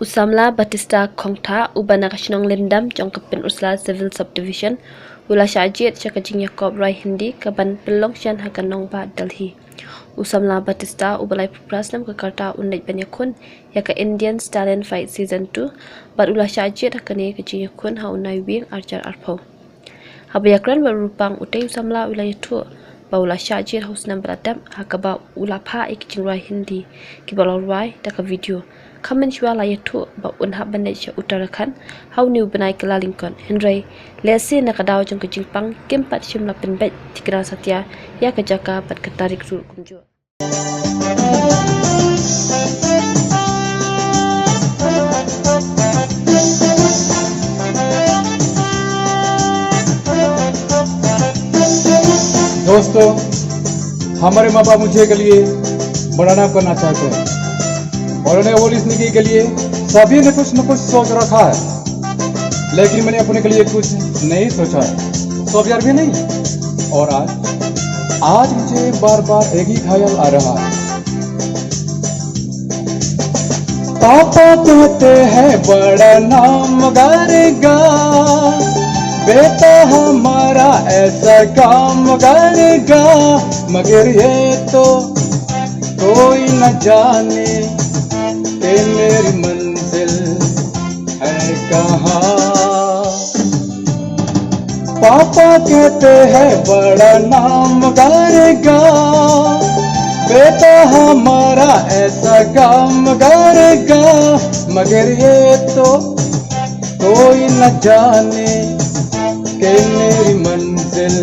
Usamla Batista Kongta Ubana Kashnong Lindam Jongkapin Usla Civil Subdivision Ula Shajit Chakajing Yakob Rai Hindi Kaban Pelongshan Hakanong Ba Delhi Usamla Batista Ubalai Prasnam Kakarta Unait Banyakun Yaka Indian Stallion Fight Season 2 Bat Ula Shajit Hakane Kajing Yakun Haunai Wing Archer Arpo Habayakran Barupang Utay Usamla Ulayatu Baula Shajit Husnam Bradam Hakaba Ulapa Ikijing Rai Hindi Kibalor Rai Daka video Kamen shua layatu ba unha banecha Uttarakhand how new banai kala Lincoln Henry lesi nakadaw jong kejingpang kempat shimla penbet tikra satya ya kejaka pat ketarik ru kunjo दोस्तों हमारे माँ बाप मुझे के लिए बड़ा नाम करना चाहते हैं और उन्हें वो लिखने के लिए सभी ने कुछ न कुछ सोच रखा है, लेकिन मैंने अपने के लिए कुछ नहीं सोचा है, सब यार भी नहीं। और आज मुझे बार बार एक ही ख्याल आ रहा है। पापा कहते हैं बड़ा नाम करेगा, बेटा हमारा ऐसा काम करेगा, मगर ये तो कोई न जाने कि मेरी मंजिल है कहाँ। पापा कहते हैं बड़ा नाम करेगा, बेटा हमारा ऐसा काम करेगा, मगर ये तो कोई न जाने कि मेरी मंजिल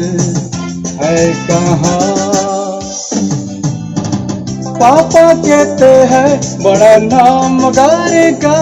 है कहाँ। पापा कहते हैं बड़ा नाम करेगा।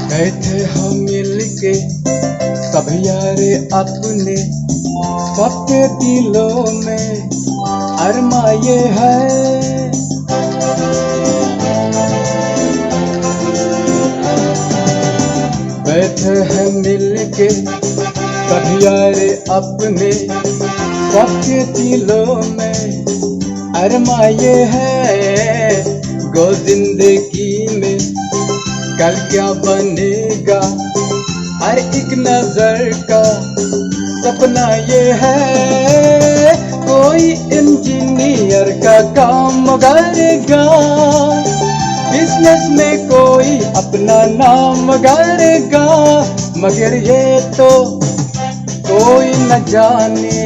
बैठे हम मिलके सब यारे अपने, सबके दिलों में अरमा ये है। बैठे हैं मिलके सब यारे अपने, सबके दिलों में अरमा ये है। गो जिंदगी में कल क्या बनेगा, हर एक नजर का सपना ये है। कोई इंजीनियर का काम करेगा, बिजनेस में कोई अपना नाम करेगा, मगर ये तो कोई न जाने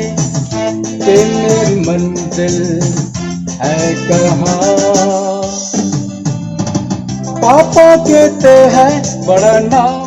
कि मेरी मंजिल है कहाँ। पापा कहते हैं बड़ा नाम